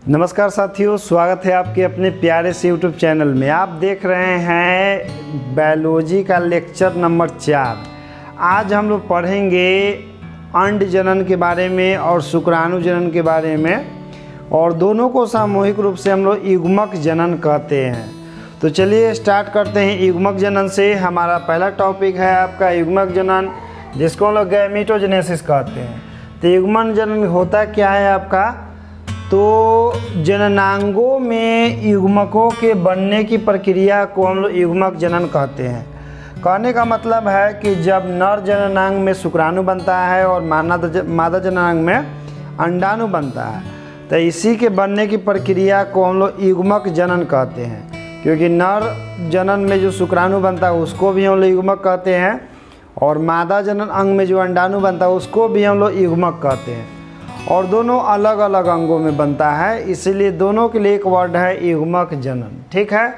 नमस्कार साथियों, स्वागत है आपके अपने प्यारे से यूट्यूब चैनल में। आप देख रहे हैं बायोलॉजी का लेक्चर नंबर 4। आज हम लोग पढ़ेंगे अंड जनन के बारे में और शुक्राणु जनन के बारे में, और दोनों को सामूहिक रूप से हम लोग युग्मक जनन कहते हैं। तो चलिए स्टार्ट करते हैं युग्मक जनन से। हमारा पहला टॉपिक है आपका युग्मक जनन, जिसको हम लोग गैमीटोजेनेसिस कहते हैं। तो युग्मक जनन होता क्या है आपका? तो जननांगों में युग्मकों के बनने की प्रक्रिया को हम लोग युग्मक जनन कहते हैं। कहने का मतलब है कि जब नर जननांग में शुक्राणु बनता है और मादा जननांग में अंडाणु बनता है, तो इसी के बनने की प्रक्रिया को हम लोग युग्मक जनन कहते हैं। क्योंकि नर जनन में जो शुक्राणु बनता है उसको भी हम लोग युग्मक कहते हैं, और मादा जनन अंग में जो अंडाणु बनता है उसको भी हम लोग युग्मक कहते हैं। और दोनों अलग अलग अंगों में बनता है, इसलिए दोनों के लिए एक वर्ड है युग्मक जनन। ठीक है।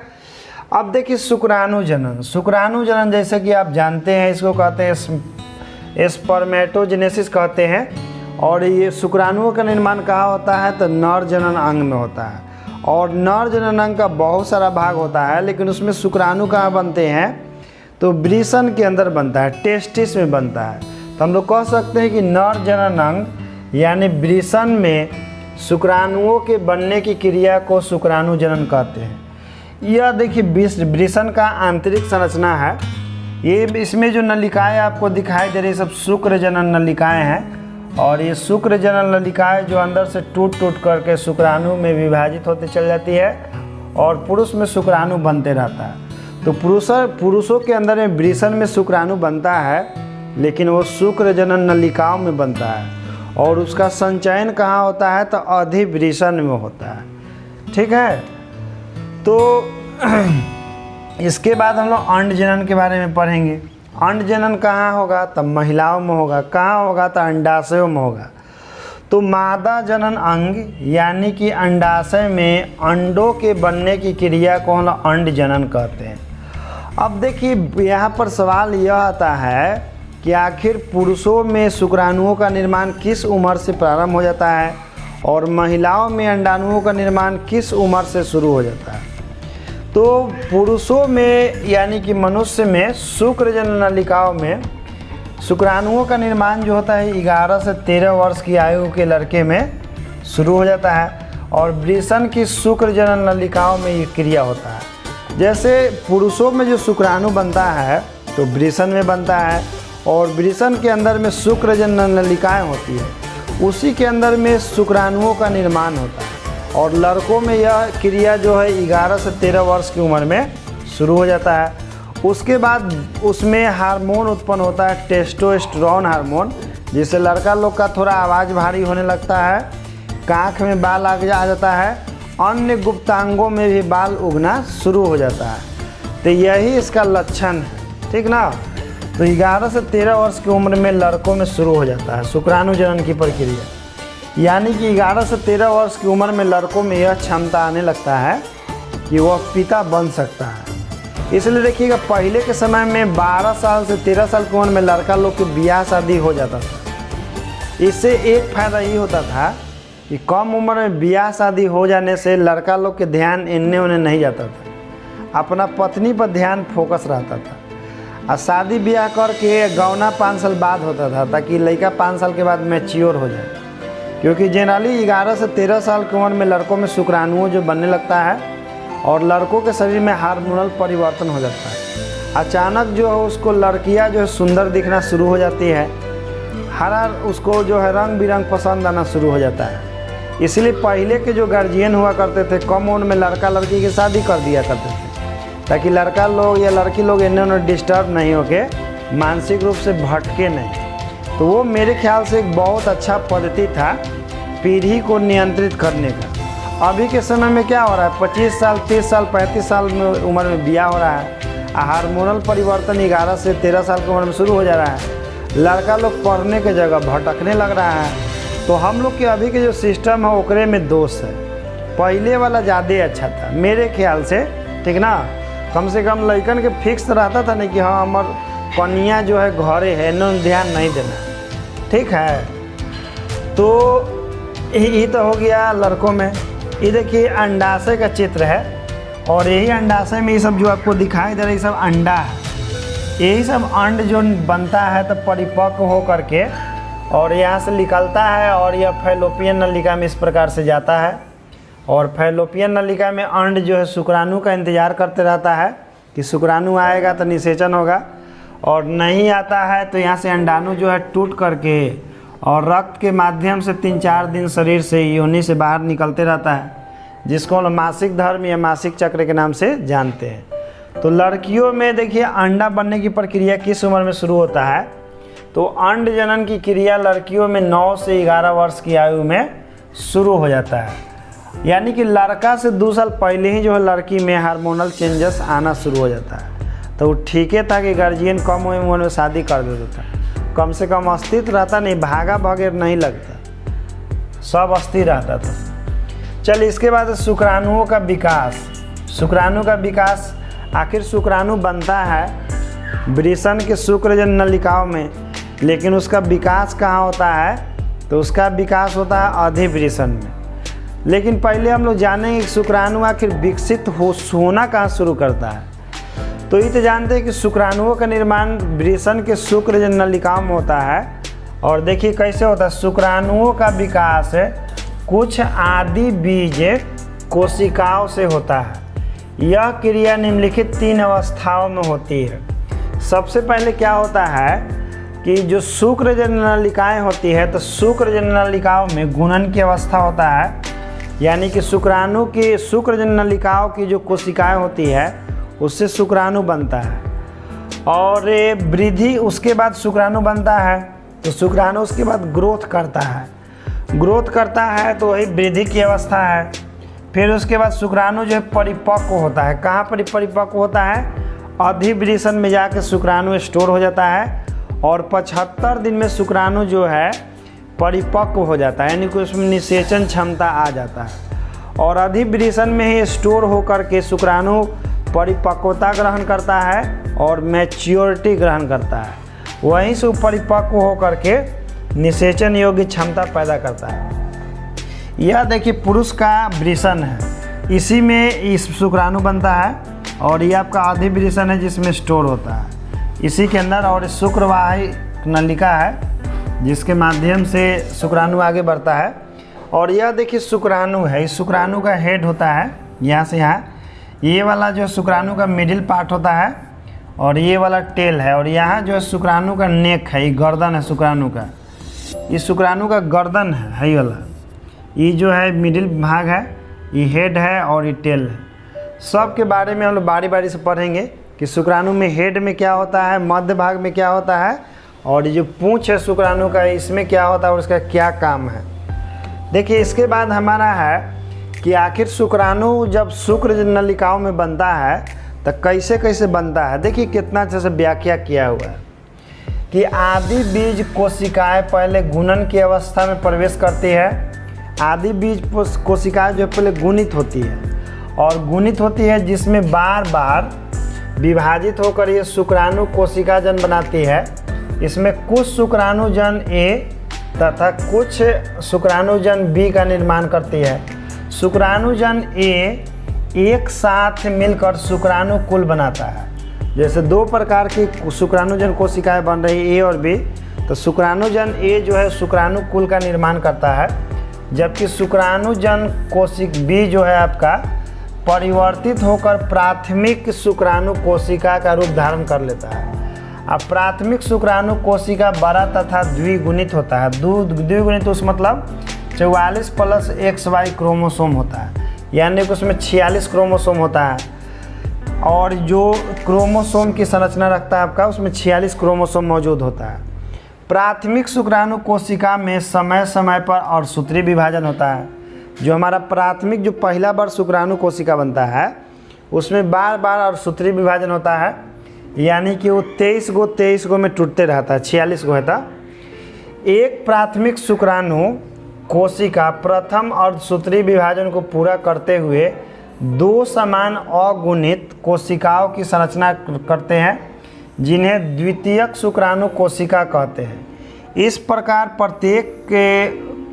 अब देखिए शुक्राणु जनन। शुक्राणु जनन जैसे कि आप जानते हैं, इसको कहते हैं स्पर्मेटोजेनेसिस कहते हैं। और ये शुक्राणुओं का निर्माण कहाँ होता है? तो नर जनन अंग में होता है। और नर जनन अंग का बहुत सारा भाग होता है, लेकिन उसमें शुक्राणु कहाँ बनते हैं? तो वृषण के अंदर बनता है, टेस्टिस में बनता है। तो हम लोग कह सकते हैं कि नर जनन अंग यानी वृषण में शुक्राणुओं के बनने की क्रिया को शुक्राणु जनन कहते हैं। यह देखिए वृषण का आंतरिक संरचना है। ये इसमें जो नलिकाएं आपको दिखाई दे रही सब शुक्र जनन नलिकाएं हैं, और ये शुक्र जनन नलिकाएं जो अंदर से टूट करके शुक्राणु में विभाजित होते चल जाती है, और पुरुष में शुक्राणु बनते रहता है। तो पुरुषों के अंदर में वृषण में शुक्राणु बनता है, लेकिन वो शुक्र जनन नलिकाओं में बनता है। और उसका संचयन कहाँ होता है? तो अधिवृषण में होता है। ठीक है। तो इसके बाद हम लोग अंड जनन के बारे में पढ़ेंगे। अंड जनन कहाँ होगा? तो महिलाओं में होगा। कहाँ होगा? तो अंडाशयों में होगा। तो मादा जनन अंग यानी कि अंडाशय में अंडों के बनने की क्रिया को हम लोग अंड जनन कहते हैं। अब देखिए यहाँ पर सवाल यह आता है कि आखिर पुरुषों में शुक्राणुओं का निर्माण किस उम्र से प्रारंभ हो जाता है, और महिलाओं में अंडाणुओं का निर्माण किस उम्र से शुरू हो जाता है? तो पुरुषों में यानी कि मनुष्य में शुक्र जनन नलिकाओं में शुक्राणुओं का निर्माण जो होता है 11 से 13 वर्ष की आयु के लड़के में शुरू हो जाता है, और वृषण की शुक्र जनन नलिकाओं में ये क्रिया होता है। जैसे पुरुषों में जो शुक्राणु बनता है तो वृषण में बनता है, और वृषण के अंदर में शुक्र जनन नलिकाएं होती है, उसी के अंदर में शुक्राणुओं का निर्माण होता है। और लड़कों में यह क्रिया जो है 11 से 13 वर्ष की उम्र में शुरू हो जाता है। उसके बाद उसमें हार्मोन उत्पन्न होता है, टेस्टोस्टेरोन हार्मोन, जिससे लड़का लोग का थोड़ा आवाज़ भारी होने लगता है, काँख में बाल आ जाता है, अन्य गुप्तांगों में भी बाल उगना शुरू हो जाता है। तो यही इसका लक्षण है। ठीक ना। तो 11 से 13 वर्ष की उम्र में लड़कों में शुरू हो जाता है शुक्राणु जनन की प्रक्रिया। यानी कि 11 से 13 वर्ष की उम्र में लड़कों में यह क्षमता आने लगता है कि वह पिता बन सकता है। इसलिए देखिएगा पहले के समय में 12 साल से 13 साल की उम्र में लड़का लोग की ब्याह शादी हो जाता था। इससे एक फ़ायदा ये होता था कि कम उम्र में ब्याह शादी हो जाने से लड़का लोग के ध्यान इन्ने उन्हें नहीं जाता था, अपना पत्नी पर ध्यान फोकस रहता था। और शादी ब्याह करके गौना 5 साल बाद होता था, ताकि लड़का 5 साल के बाद मैच्योर हो जाए। क्योंकि जनरली 11 से 13 साल की उम्र में लड़कों में शुक्राणुओं जो बनने लगता है, और लड़कों के शरीर में हार्मोनल परिवर्तन हो जाता है। अचानक जो है उसको लड़कियां जो है सुंदर दिखना शुरू हो जाती है, उसको जो है रंग बिरंग पसंद आना शुरू हो जाता है। इसलिए पहले के जो गार्जियन हुआ करते थे कम उम्र में लड़का लड़की की शादी कर दिया करते थे, ताकि लड़का लोग या लड़की लोग इन्हें डिस्टर्ब नहीं होके मानसिक रूप से भटके नहीं। तो वो मेरे ख्याल से एक बहुत अच्छा पद्धति था पीढ़ी को नियंत्रित करने का। अभी के समय में क्या हो रहा है? 25 साल 30 साल 35 साल में उम्र में ब्याह हो रहा है, हार्मोनल परिवर्तन 11 से 13 साल की उम्र में शुरू हो जा रहा है। लड़का लोग पढ़ने के जगह भटकने लग रहा है। तो हम लोग के अभी के जो सिस्टम है ओकरे में दोष है। पहले वाला ज़्यादा अच्छा था मेरे ख्याल से। ठीक ना। कम से कम लड़कन के फिक्स रहता था नहीं कि हाँ हमार कन्या जो है घरे है, इन्होंने ध्यान नहीं देना। ठीक है। तो ये तो हो गया लड़कों में। ये देखिए अंडाशय का चित्र है और यही अंडाशय में ये सब जो आपको दिखाई दे रहा है ये सब अंडा है। यही सब अंड जो बनता है तो परिपक्व हो करके और यहाँ से निकलता है और यह फैलोपियन नलिका में इस प्रकार से जाता है और फैलोपियन नलिका में अंड जो है शुक्राणु का इंतज़ार करते रहता है कि शुक्राणु आएगा तो निषेचन होगा और नहीं आता है तो यहाँ से अंडाणु जो है टूट करके और रक्त के माध्यम से 3-4 दिन शरीर से योनि से बाहर निकलते रहता है, जिसको हम मासिक धर्म या मासिक चक्र के नाम से जानते हैं। तो लड़कियों में देखिए अंडा बनने की प्रक्रिया किस उम्र में शुरू होता है, तो अंड जनन की क्रिया लड़कियों में 9 से 11 वर्ष की आयु में शुरू हो जाता है। यानी कि लड़का से 2 साल पहले ही जो है लड़की में हार्मोनल चेंजेस आना शुरू हो जाता है। तो ठीक है था कि गार्जियन कम उम्र में शादी कर देता था, कम से कम अस्तित्व रहता नहीं, भागा बगैर नहीं लगता, सब अस्थिर रहता था। चल इसके बाद शुक्राणुओं का विकास। शुक्राणु का विकास, आखिर शुक्राणु बनता है वृषण के शुक्रजन नलिकाओं में, लेकिन उसका विकास कहाँ होता है, तो उसका विकास होता है अधिवृषण में। लेकिन पहले हम लोग जानेंगे कि शुक्राणु आखिर विकसित होना कहाँ शुरू करता है। तो ये तो जानते हैं कि शुक्राणुओं का निर्माण वृषण के शुक्रजन नलिकाओं में होता है। और देखिए कैसे होता है, शुक्राणुओं का विकास कुछ आदि बीज कोशिकाओं से होता है। यह क्रिया निम्नलिखित 3 अवस्थाओं में होती है। सबसे पहले क्या होता है कि जो शुक्रजन नलिकाएँ होती है, तो शुक्रजन नलिकाओं में गुणन की अवस्था होता है, यानी कि शुक्राणु की शुक्रजन नलिकाओं की जो कोशिकाएँ होती है उससे शुक्राणु बनता है। और वृद्धि, उसके बाद शुक्राणु बनता है तो शुक्राणु उसके बाद ग्रोथ करता है तो वही वृद्धि की अवस्था है। फिर उसके बाद शुक्राणु जो है परिपक्व होता है। कहाँ पर परिपक्व होता है, अधिवृषण में जाके शुक्राणु स्टोर हो जाता है और 75 दिन में शुक्राणु जो है परिपक्व हो जाता है, यानी कि उसमें निषेचन क्षमता आ जाता है। और अधिवृषण में ही स्टोर होकर के शुक्राणु परिपक्वता ग्रहण करता है और मैच्योरिटी ग्रहण करता है, वहीं से परिपक्व होकर के निषेचन योग्य क्षमता पैदा करता है। यह देखिए पुरुष का वृषण है, इसी में इस शुक्राणु बनता है और यह आपका अधिवृषण है जिसमें स्टोर होता है इसी के अंदर। और शुक्रवाही नलिका है जिसके माध्यम से शुक्राणु आगे बढ़ता है। और यह देखिए शुक्राणु है, इस शुक्राणु का हेड होता है यहाँ से यहाँ, ये वाला जो शुक्राणु का मिडिल पार्ट होता है और ये वाला टेल है। और यहाँ जो है शुक्राणु का नेक है, ये गर्दन है शुक्राणु का, ये शुक्राणु का गर्दन है ये वाला, ये जो है मिडिल भाग है, ये हेड है और ये टेल है। सब के बारे में हम लोग बारी बारी से पढ़ेंगे कि शुक्राणु में हेड में क्या होता है, मध्य भाग में क्या होता है और ये जो पूंछ है शुक्राणु का इसमें क्या होता है और उसका क्या काम है। देखिए इसके बाद हमारा है कि आखिर शुक्राणु जब शुक्रजन नलिकाओं में बनता है तो कैसे कैसे बनता है। देखिए कितना अच्छे से व्याख्या किया हुआ है कि आदि बीज कोशिकाएं पहले गुणन की अवस्था में प्रवेश करती है। आदि बीज कोशिकाएं जो पहले गुणित होती है और गुणित होती है जिसमें बार बार विभाजित होकर ये शुक्राणु कोशिका जन बनाती है। इसमें कुछ शुक्राणुजन ए तथा कुछ शुक्राणुजन बी का निर्माण करती है। शुक्राणुजन ए एक साथ मिलकर शुक्राणु कुल बनाता है। जैसे 2 प्रकार की शुक्राणुजन कोशिकाएं बन रही ए और बी, तो शुक्राणुजन ए जो है शुक्राणु कुल का निर्माण करता है, जबकि शुक्राणुजन कोशिक बी जो है आपका परिवर्तित होकर प्राथमिक शुक्राणु कोशिका का रूप धारण कर लेता है। अब प्राथमिक शुक्राणु कोशिका बड़ा तथा द्विगुणित होता है। द्विगुणित उस मतलब 44 + XY क्रोमोसोम होता है, यानी कि उसमें 46 क्रोमोसोम होता है। और जो क्रोमोसोम की संरचना रखता है आपका, उसमें 46 क्रोमोसोम मौजूद होता है। प्राथमिक शुक्राणु कोशिका में समय समय पर अर्धसूत्री विभाजन होता है। जो हमारा प्राथमिक जो पहला बार शुक्राणु कोशिका बनता है उसमें बार बार अर्धसूत्री विभाजन होता है, यानी कि वो 23 गो में टूटते रहता है, 46 गो होता। एक प्राथमिक शुक्राणु कोशिका प्रथम अर्धसूत्री विभाजन को पूरा करते हुए 2 समान अगुणित कोशिकाओं की संरचना करते हैं, जिन्हें द्वितीयक शुक्राणु कोशिका कहते हैं। इस प्रकार प्रत्येक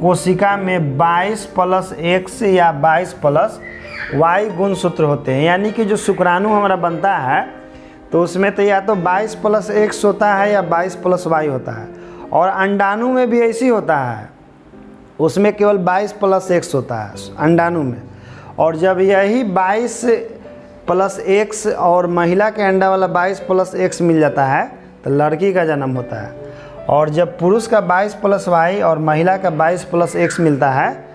कोशिका में 22+X या 22+Y गुणसूत्र होते हैं। यानी कि जो शुक्राणु हमारा बनता है तो उसमें तो या तो 22+X होता है या 22+Y होता है, और अंडाणु में भी ऐसी होता है, उसमें केवल 22+X होता है अंडाणु में। और जब यही 22+X और महिला के अंडा वाला 22+X मिल जाता है तो लड़की का जन्म होता है, और जब पुरुष का 22+Y और महिला का 22+X मिलता है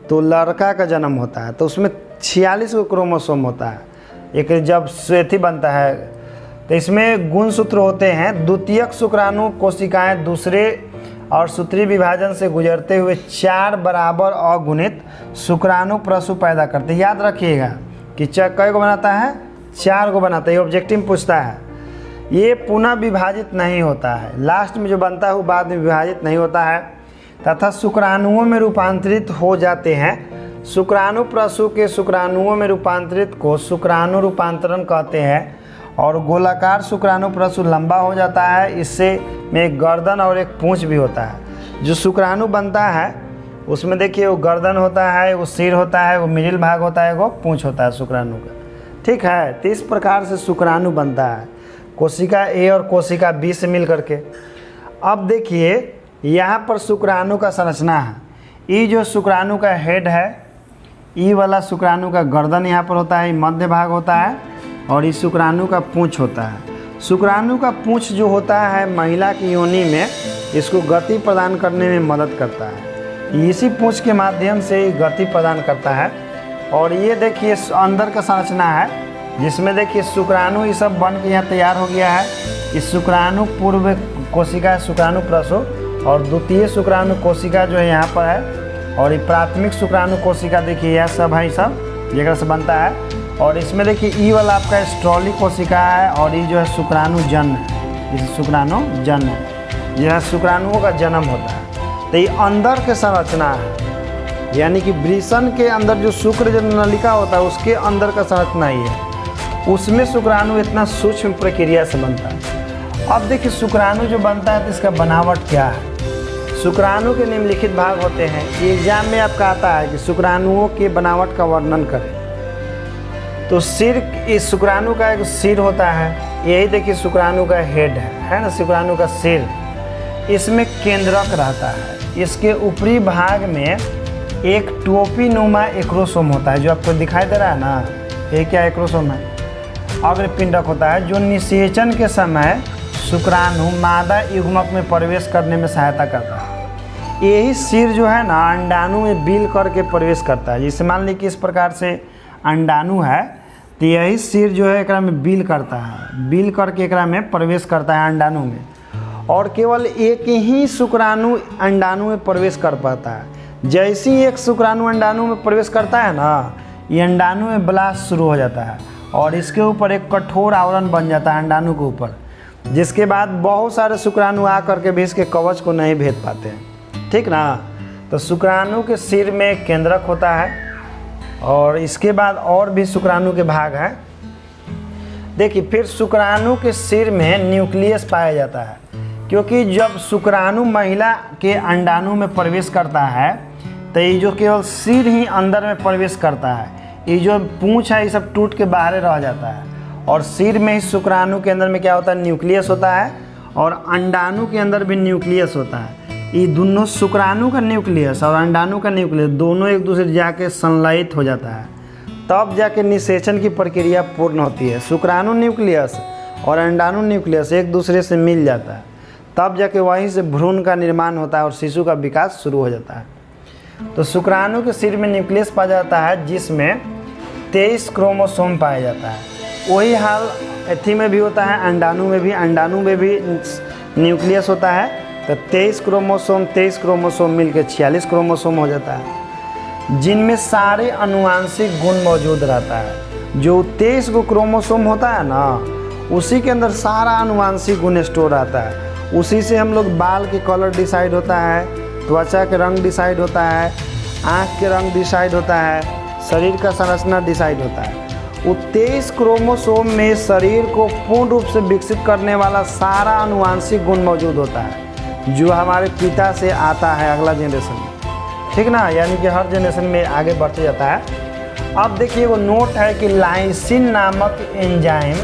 तो लड़का का जन्म होता है। तो उसमें 46 को क्रोमोसोम होता है। एक जब श्वेती बनता है तो इसमें गुणसूत्र होते हैं। द्वितीयक शुक्राणु कोशिकाएं दूसरे और सूत्री विभाजन से गुजरते हुए 4 बराबर अगुणित शुक्राणु प्रसु पैदा करते हैं। याद रखिएगा कि कई को बनाता है, 4 को बनाता है। ये ऑब्जेक्टिव में पूछता है। ये पुनः विभाजित नहीं होता है, लास्ट में जो बनता है वो बाद में विभाजित नहीं होता है, तथा शुक्राणुओं में रूपांतरित हो जाते हैं। शुक्राणु प्रसु के शुक्राणुओं में रूपांतरित को शुक्राणु रूपांतरण कहते हैं। और गोलाकार शुक्राणु प्रसु लंबा हो जाता है, इससे में एक गर्दन और एक पूंछ भी होता है। जो शुक्राणु बनता है उसमें देखिए वो गर्दन होता है, वो सिर होता है, वो मिडिल भाग होता है, वो पूंछ होता है शुक्राणु का। ठीक है, तो इस प्रकार से शुक्राणु बनता है कोशिका ए और कोशिका बी से मिल करके। अब देखिए यहाँ पर शुक्राणु का संरचना है। ई जो शुक्राणु का हेड है, ई वाला शुक्राणु का गर्दन यहाँ पर होता है, मध्य भाग होता है, और इस शुक्राणु का पूंछ होता है। शुक्राणु का पूंछ जो होता है महिला की योनि में इसको गति प्रदान करने में मदद करता है। इसी पूंछ के माध्यम से गति प्रदान करता है। और ये देखिए अंदर का संरचना है, जिसमें देखिए शुक्राणु ये सब बन के यहाँ तैयार हो गया है। इस शुक्राणु पूर्व कोशिका शुक्राणु प्रसु, और द्वितीय शुक्राणु कोशिका जो है यहाँ पर है, और ये प्राथमिक शुक्राणु कोशिका देखिए यह सब है, सब जगह से बनता है। और इसमें देखिए ई वाला आपका स्ट्रॉली कोशिका है, और ये जो है शुक्राणु जन्म है, इस शुक्राणु जन्म है, यह शुक्राणुओं का जन्म होता है। तो ये अंदर के संरचना है, यानी कि वृषण के अंदर जो शुक्र जो नलिका होता है उसके अंदर का संरचना ही है, उसमें शुक्राणु इतना सूक्ष्म प्रक्रिया से बनता है। अब देखिए शुक्राणु जो बनता है तो इसका बनावट क्या है। शुक्राणु के निम्नलिखित भाग होते हैं। एग्जाम में आपका आता है कि शुक्राणुओं के बनावट का वर्णन करें। तो सिर, इस शुक्राणु का एक सिर होता है, यही देखिए शुक्राणु का हेड है ना, शुक्राणु का सिर। इसमें केंद्रक रहता है। इसके ऊपरी भाग में एक टोपी नुमा एक्रोसोम होता है, जो आपको दिखाई दे रहा है ना, ये क्या एक्रोसोम है, अग्रपिंडक होता है, जो निषेचन के समय शुक्राणु मादा युग्मक में प्रवेश करने में सहायता करता है। यही सिर जो है ना अंडाणु में बिल करके प्रवेश करता है। जैसे मान ली कि इस प्रकार से अंडाणु है तो यही सिर जो है एकरा में बिल करता है, बिल करके एकरा में प्रवेश करता है अंडाणु में। और केवल एक ही शुक्राणु अंडाणु में प्रवेश कर पाता है। जैसे ही एक शुक्राणु अंडाणु में प्रवेश करता है ना, ये अंडाणु में ब्लास्ट शुरू हो जाता है और इसके ऊपर एक कठोर आवरण बन जाता है अंडाणु के ऊपर, जिसके बाद बहुत सारे शुक्राणु आ करके भी इसके कवच को नहीं भेद पाते हैं। ठीक ना। तो शुक्राणु के सिर में केंद्रक होता है, और इसके बाद और भी शुक्राणु के भाग हैं। देखिए फिर शुक्राणु के सिर में न्यूक्लियस पाया जाता है, क्योंकि जब शुक्राणु महिला के अंडाणु में प्रवेश करता है तो ये जो केवल सिर ही अंदर में प्रवेश करता है, ये जो पूंछ है ये सब टूट के बाहर रह जाता है। और सिर में ही शुक्राणु के अंदर में क्या होता है, न्यूक्लियस होता है, और अंडाणु के अंदर भी न्यूक्लियस होता है। ये दोनों शुक्राणु का न्यूक्लियस और अंडाणु का न्यूक्लियस दोनों एक दूसरे जाके संलयित हो जाता है, तब जाके निषेचन की प्रक्रिया पूर्ण होती है। शुक्राणु न्यूक्लियस और अंडाणु न्यूक्लियस एक दूसरे से मिल जाता है, तब जाके वहीं से भ्रूण का निर्माण होता है और शिशु का विकास शुरू हो जाता है। तो शुक्राणु के सिर में न्यूक्लियस पाया जाता है, जिसमें 23 क्रोमोसोम पाया जाता है। वही हाल एथी में भी होता है, अंडाणु में भी न्यूक्लियस होता है। तो 23 क्रोमोसोम मिलकर 46 क्रोमोसोम हो जाता है, जिनमें सारे अनुवांशिक गुण मौजूद रहता है। जो 23 को क्रोमोसोम होता है ना, उसी के अंदर सारा अनुवांशिक गुण स्टोर रहता है। उसी से हम लोग बाल के कलर डिसाइड होता है, त्वचा के रंग डिसाइड होता है, आँख के रंग डिसाइड होता है, शरीर का संरचना डिसाइड होता है। वो 23 क्रोमोसोम में शरीर को पूर्ण रूप से विकसित करने वाला सारा अनुवांशिक गुण मौजूद होता है, जो हमारे पिता से आता है अगला जनरेशन में। ठीक ना, यानी कि हर जनरेशन में आगे बढ़ते जाता है। अब देखिए वो नोट है कि लाइसिन नामक एंजाइम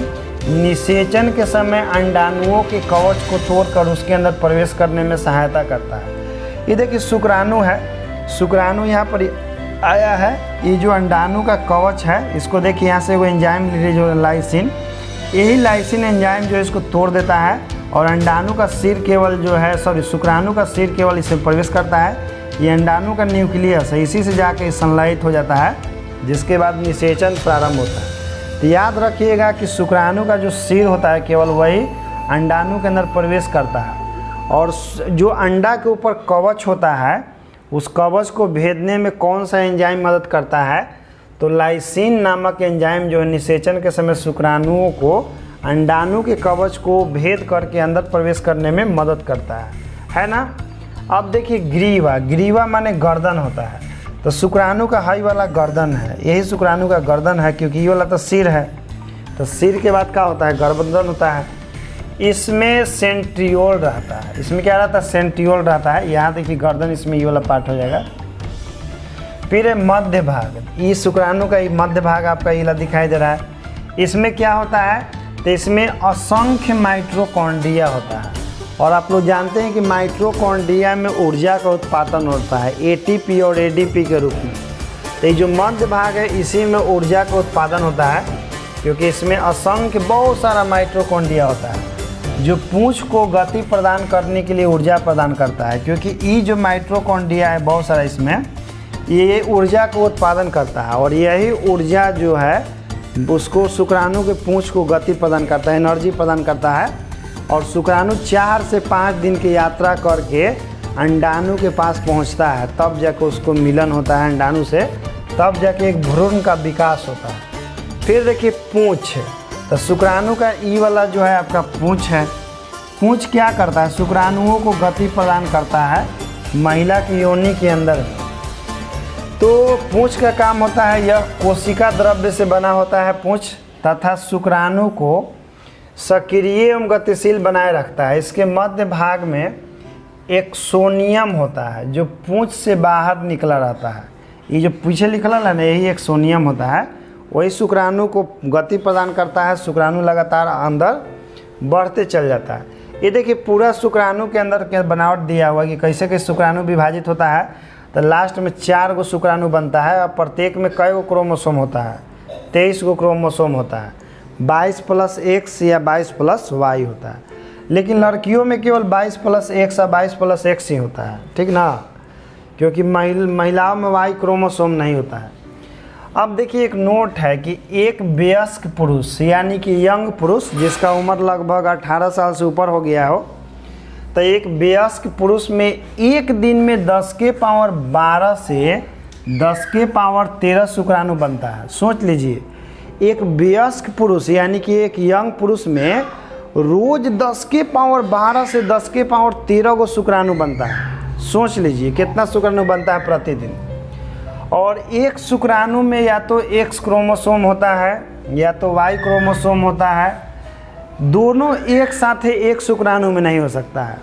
निषेचन के समय अंडाणुओं के कवच को तोड़कर उसके अंदर प्रवेश करने में सहायता करता है। ये देखिए शुक्राणु है, शुक्राणु यहाँ पर आया है, ये जो अंडाणु का कवच है इसको देखिए यहाँ से वो एंजाइम लीजिए जो लाइसिन, यही लाइसिन एंजाइम जो इसको तोड़ देता है और अंडाणु का सिर केवल जो है शुक्राणु का सिर केवल इसमें प्रवेश करता है। ये अंडाणु का न्यूक्लियस है, इसी से जाके संश्लेषित हो जाता है, जिसके बाद निषेचन प्रारंभ होता है। तो याद रखिएगा कि शुक्राणु का जो सिर होता है केवल वही अंडाणु के अंदर प्रवेश करता है, और जो अंडा के ऊपर कवच होता है उस कवच को भेदने में कौन सा एंजाइम मदद करता है, तो लाइसिन नामक एंजाइम जो है निषेचन के समय शुक्राणुओं को अंडाणु के कवच को भेद करके अंदर प्रवेश करने में मदद करता है ना। अब देखिए ग्रीवा, ग्रीवा माने गर्दन होता है, तो शुक्राणु का हाई वाला गर्दन है, यही शुक्राणु का गर्दन है, क्योंकि ये वाला तो सिर है, तो सिर के बाद क्या होता है, गर्दन होता है। इसमें सेंट्रियोल रहता है, इसमें क्या रहता है, सेंट्रियोल रहता है। यहाँ देखिए गर्दन, इसमें ये वाला पार्ट हो जाएगा। फिर मध्य भाग, ये शुक्राणु का मध्य भाग आपका ये दिखाई दे रहा है, इसमें क्या होता है, तो इसमें असंख्य माइटोकॉन्ड्रिया होता है, और आप लोग जानते हैं कि माइटोकॉन्ड्रिया में ऊर्जा का उत्पादन होता है एटीपी और एडीपी के रूप में। तो ये जो मध्य भाग है इसी में ऊर्जा का उत्पादन होता है, क्योंकि इसमें असंख्य बहुत सारा माइटोकॉन्ड्रिया होता है जो पूंछ को गति प्रदान करने के लिए ऊर्जा प्रदान करता है, क्योंकि ये जो माइटोकॉन्ड्रिया है बहुत सारा इसमें ये ऊर्जा को उत्पादन करता है, और यही ऊर्जा जो है उसको शुक्राणु के पूंछ को गति प्रदान करता है, एनर्जी प्रदान करता है। और शुक्राणु 4 से 5 दिन की यात्रा करके अंडाणु के पास पहुंचता है, तब जाके उसको मिलन होता है अंडाणु से, तब जाके एक भ्रूण का विकास होता है। फिर देखिए पूंछ, तो शुक्राणु का ई वाला जो है आपका पूंछ है, पूंछ क्या करता है, शुक्राणुओं को गति प्रदान करता है महिला की योनि के अंदर। तो पूंछ का काम होता है, यह कोशिका द्रव्य से बना होता है पूंछ, तथा शुक्राणु को सक्रिय एवं गतिशील बनाए रखता है। इसके मध्य भाग में एक सोनियम होता है जो पूंछ से बाहर निकला रहता है, ये जो पीछे निकला है ना यही एक सोनियम होता है, वही शुक्राणु को गति प्रदान करता है, शुक्राणु लगातार अंदर बढ़ते चल जाता है। ये देखिए पूरा शुक्राणु के अंदर क्या बनावट दिया हुआ कि कैसे कैसे शुक्राणु विभाजित होता है, तो लास्ट में 4 गो शुक्राणु बनता है, और प्रत्येक में कई गो क्रोमोसोम होता है, 23 गो क्रोमोसोम होता है, 22+X या 22+Y होता है। लेकिन लड़कियों में केवल 22+X या 22+X ही होता है, ठीक ना, क्योंकि महिलाओं में Y क्रोमोसोम नहीं होता है। अब देखिए एक नोट है कि एक वयस्क पुरुष यानी कि यंग पुरुष जिसका उम्र लगभग 18 साल से ऊपर हो गया हो, तो एक वयस्क पुरुष में एक दिन में 10⁻12 से 10⁻13 शुक्राणु बनता है। सोच लीजिए एक वयस्क पुरुष यानी कि एक यंग पुरुष में रोज 10⁻12 से 10⁻13 गो शुक्राणु बनता है। सोच लीजिए कितना शुक्राणु बनता है प्रतिदिन। और एक शुक्राणु में या तो X क्रोमोसोम होता है या तो Y क्रोमोसोम होता है, दोनों एक साथ एक शुक्राणु में नहीं हो सकता है,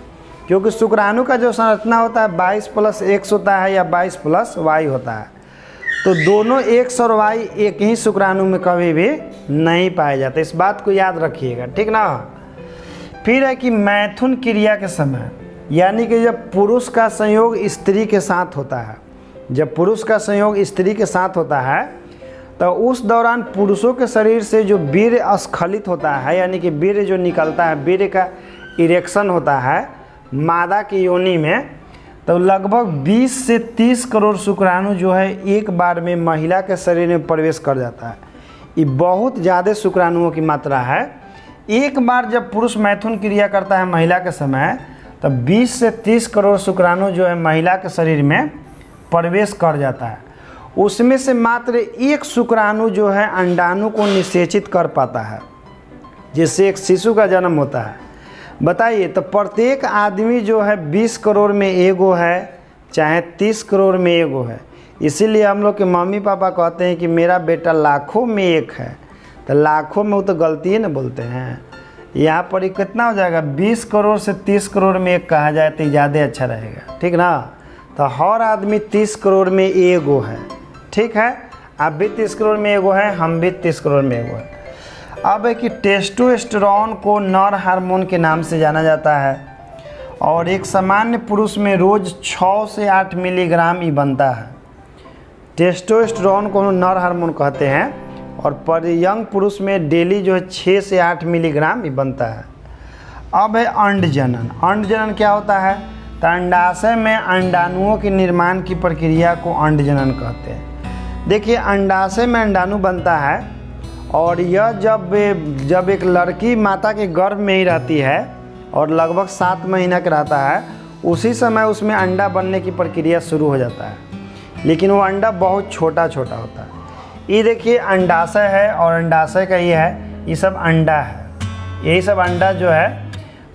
क्योंकि शुक्राणु का जो संरचना होता है 22+X होता है या 22+Y होता है, तो दोनों X और Y एक ही शुक्राणु में कभी भी नहीं पाए जाते। इस बात को याद रखिएगा, ठीक ना। फिर है कि मैथुन क्रिया के समय यानी कि जब पुरुष का संयोग स्त्री के साथ होता है, जब पुरुष का संयोग स्त्री के साथ होता है तो उस दौरान पुरुषों के शरीर से जो वीर्य स्खलित होता है यानी कि वीर्य जो निकलता है, वीर्य का इरेक्शन होता है मादा की योनि में, तो लगभग 20 से 30 करोड़ शुक्राणु जो है एक बार में महिला के शरीर में प्रवेश कर जाता है। ये बहुत ज़्यादा शुक्राणुओं की मात्रा है। एक बार जब पुरुष मैथुन क्रिया करता है महिला के समय, तो 20 से 30 करोड़ शुक्राणु जो है महिला के शरीर में प्रवेश कर जाता है। उसमें से मात्र एक शुक्राणु जो है अंडाणु को निषेचित कर पाता है, जिससे एक शिशु का जन्म होता है। बताइए, तो प्रत्येक आदमी जो है 20 करोड़ में एगो है, चाहे 30 करोड़ में एगो है। इसीलिए हम लोग के मम्मी पापा कहते हैं कि मेरा बेटा लाखों में एक है, तो लाखों में वो तो गलती है ना बोलते हैं। यहाँ पर कितना हो जाएगा, 20 करोड़ से 30 करोड़ में एक कहा जाए तो ज़्यादा अच्छा रहेगा, ठीक ना। तो हर आदमी 30 करोड़ में एगो है, ठीक है। आप भी 30 करोड़ में एगो है, हम भी 30 करोड़ में एगो है। अब है कि टेस्टोस्टेरोन को नर हार्मोन के नाम से जाना जाता है और एक सामान्य पुरुष में रोज़ 6 से 8 मिलीग्राम ही बनता है। टेस्टोस्टेरोन को नर हार्मोन कहते हैं और पर यंग पुरुष में डेली जो है 6 से 8 मिलीग्राम ही बनता है। अब है अंडजनन। अंडजनन क्या होता है? तो अंडाशय में अंडाणुओं के निर्माण की प्रक्रिया को अंडजनन कहते हैं। देखिए, अंडाशय में अंडाणु बनता है और यह जब एक लड़की माता के गर्भ में ही रहती है और लगभग 7 महीना का रहता है, उसी समय उसमें अंडा बनने की प्रक्रिया शुरू हो जाता है। लेकिन वो अंडा बहुत छोटा छोटा होता है। ये देखिए अंडाशय है और अंडाशय का ये है, ये सब अंडा है। यही सब अंडा जो है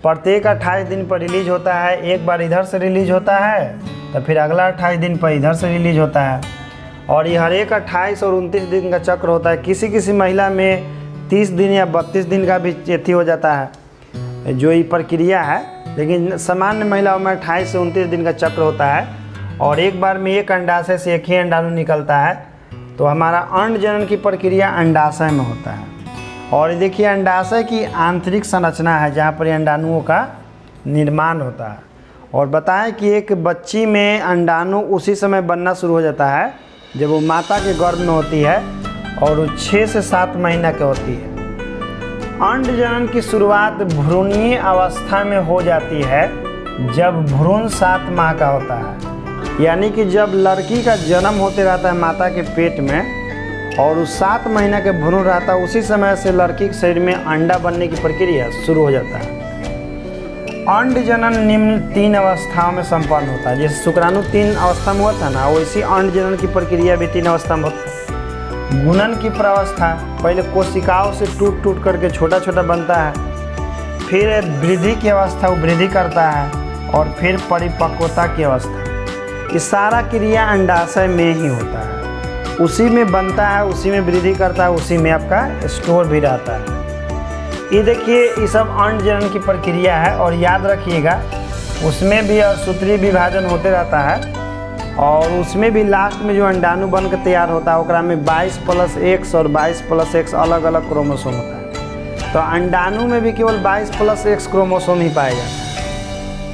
प्रत्येक 28 दिन पर रिलीज होता है। एक बार इधर से रिलीज होता है तो फिर अगला 28 दिन पर इधर से रिलीज होता है और ये हर एक 28 और 29 दिन का चक्र होता है। किसी किसी महिला में 30 दिन या 32 दिन का भी चेथी हो जाता है जो ये प्रक्रिया है, लेकिन सामान्य महिलाओं में 28 से 29 दिन का चक्र होता है और एक बार में एक अंडाशय से एक ही अंडाणु निकलता है। तो हमारा अंडजनन की प्रक्रिया अंडाशय में होता है। और देखिए अंडाशय की आंतरिक संरचना है जहाँ पर अंडाणुओं का निर्माण होता है। और बताएं कि एक बच्ची में अंडाणु उसी समय बनना शुरू हो जाता है जब वो माता के गर्भ में होती है और वो 6 से 7 महीना की होती है। अंडजनन की शुरुआत भ्रूणीय अवस्था में हो जाती है जब भ्रूण 7 माह का होता है, यानी कि जब लड़की का जन्म होते रहता है माता के पेट में और उस 7 महीना के भ्रूण रहता है, उसी समय से लड़की के शरीर में अंडा बनने की प्रक्रिया शुरू हो जाता है। अंडजनन निम्न 3 अवस्थाओं में संपन्न होता है। जैसे शुक्राणु 3 अवस्था में होता है ना, वैसी अंडजनन की प्रक्रिया भी 3 अवस्था में होती है। गुणन की प्रावस्था, पहले कोशिकाओं से टूट टूट करके छोटा छोटा बनता है, फिर वृद्धि की अवस्था, वो वृद्धि करता है और फिर परिपक्वता की अवस्था। ये सारा क्रिया अंडाशय में ही होता है, उसी में बनता है, उसी में वृद्धि करता है, उसी में आपका स्टोर भी रहता है। ये देखिए ये सब अंडजनन की प्रक्रिया है और याद रखिएगा उसमें भी सूत्रीय विभाजन होते रहता है और उसमें भी लास्ट में जो अंडाणु बन कर तैयार होता है ओकरा में 22+X और 22+X अलग अलग क्रोमोसोम होता है। तो अंडाणु में भी केवल 22+X क्रोमोसोम ही पाया जाता है,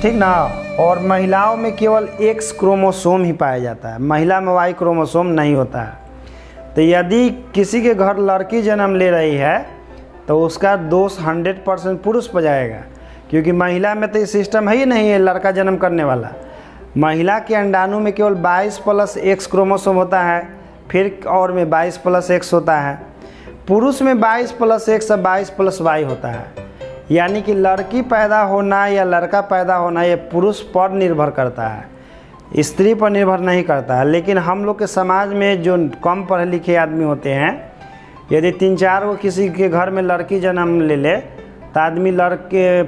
ठीक ना। और महिलाओं में केवल X क्रोमोसोम ही पाया जाता है, महिला में Y क्रोमोसोम नहीं होता है। तो यदि किसी के घर लड़की जन्म ले रही है तो उसका दोष 100% पुरुष पर जाएगा, क्योंकि महिला में तो ये सिस्टम है ही नहीं है लड़का जन्म करने वाला। महिला के अंडाणु में केवल 22+X क्रोमोसोम होता है, फिर और में 22+X होता है। पुरुष में 22+X और 22+Y होता है, यानी कि लड़की पैदा होना या लड़का पैदा होना ये पुरुष पर निर्भर करता है, स्त्री पर निर्भर नहीं करता है। लेकिन हम लोग के समाज में जो कम पढ़े लिखे आदमी होते हैं, यदि 3-4 को किसी के घर में लड़की जन्म ले तो आदमी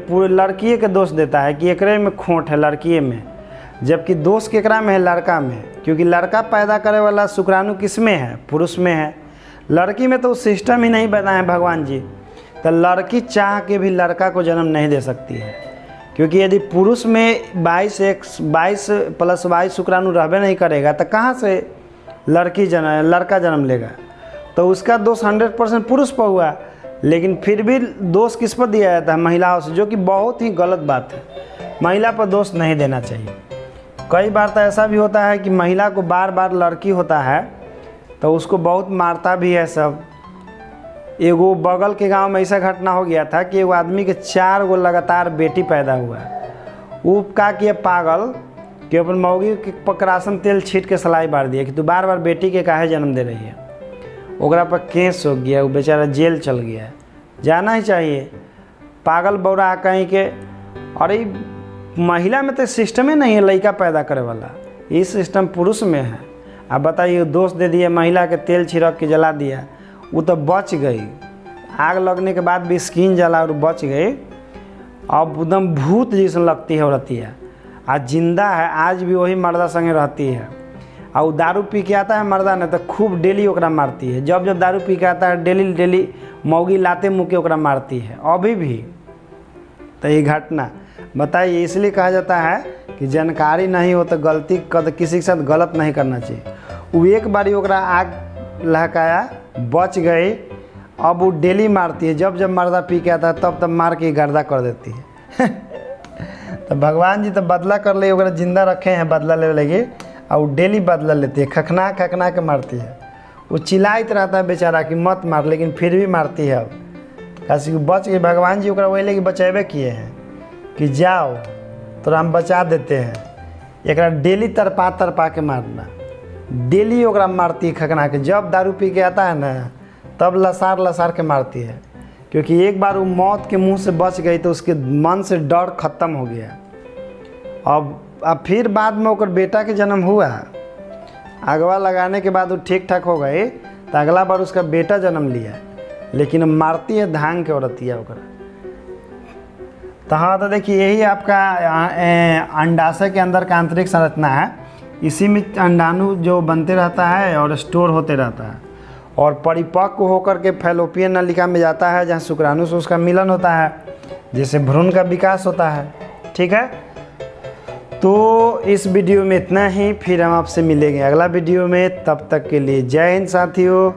पूरे लड़किए के दोष देता है कि एकरे में खोट है लड़किए में, जबकि दोष केकरा में है? लड़का में, क्योंकि लड़का पैदा करे वाला शुक्राणु किस में है? पुरुष में है। लड़की में तो सिस्टम ही नहीं बनाए भगवान जी। तो लड़की चाह के भी लड़का को जन्म नहीं दे सकती है, क्योंकि यदि पुरुष में 22+Y शुक्राणु रहबे नहीं करेगा तो कहाँ से लड़का जन्म लेगा? तो उसका दोष 100% पुरुष पर हुआ। लेकिन फिर भी दोष किस पर दिया जाता है? महिलाओं से, जो कि बहुत ही गलत बात है। महिला पर दोष नहीं देना चाहिए। कई बार तो ऐसा भी होता है कि महिला को बार बार लड़की होता है तो उसको बहुत मारता भी है सब। एगो बगल के गांव में ऐसा घटना हो गया था कि एगो आदमी के 4 गो लगातार बेटी पैदा हुआ। वो का किया पागल कि अपन मौगी के पकरासन तेल छीट के सलाई बार दिया कि तू बार बार बेटी के काहे जन्म दे रही है। ओकरा पर केस हो गया, वो बेचारा जेल चल गया। जाना ही चाहिए। पागल बौरा कहीं के। अरे महिला में तो सिस्टम ही नहीं है लड़का पैदा करे वाला, ये सिस्टम पुरुष में है। अब बताइए, दोष दे दिए, महिला के तेल छिड़क के जला दिया, वो तो बच गई। आग लगने के बाद भी स्किन जला और बच गई। अब एकदम भूत जैसे लगती है औरतिया, आज जिंदा है, आज भी वही मर्दा संगे रहती है। और दारू पी के आता है मर्दा ने तो खूब डेली ओकरा मारती है। जब जब दारू पी के आता है डेली मौगी लाते मुँह के ओकरा मारती है अभी भी। तो ये घटना बताइए, इसलिए कहा जाता है कि जानकारी नहीं हो तो गलती किसी के साथ गलत नहीं करना चाहिए। वो एक बारी ओकरा आग लहकाया, बच गई। अब वो डेली मारती है, जब जब मर्दा पी के आता है तब तब मार के गर्दा कर देती है। तो भगवान जी तो बदला कर ले, ओकरा जिंदा रखे हैं बदला ले लगे, और वो डेली बदला लेती है, खखना खखना के मारती है। वो चिल्लाइत रहता है बेचारा कि मत मार, लेकिन फिर भी मारती है। अब कैसे बच गई, भगवान जी ओकरा वही लगे बचेबे किए हैं कि जाओ तोरा हम बचा देते हैं। एकरा डेली तरपा के मारना, डेली ओकरा मारती है खखना के। जब दारू पी के आता है ना तब लसार के मारती है, क्योंकि एक बार वो मौत के मुंह से बच गई तो उसके मन से डर खत्म हो गया। अब फिर बाद में ओकर बेटा के जन्म हुआ, अगवा लगाने के बाद वो ठीक ठाक हो गए, तो अगला बार उसका बेटा जन्म लिया, लेकिन मारती है धांग के औरतिया ओकरा। तो हाँ, तो देखिए यही आपका अंडाशय के अंदर का आंतरिक संरचना है। इसी में अंडाणु जो बनते रहता है और स्टोर होते रहता है, और परिपक्व होकर के फैलोपियन नलिका में जाता है, जहाँ शुक्राणु से उसका मिलन होता है, जिससे भ्रूण का विकास होता है। ठीक है, तो इस वीडियो में इतना ही, फिर हम आपसे मिलेंगे अगला वीडियो में। तब तक के लिए जय हिंद साथियों।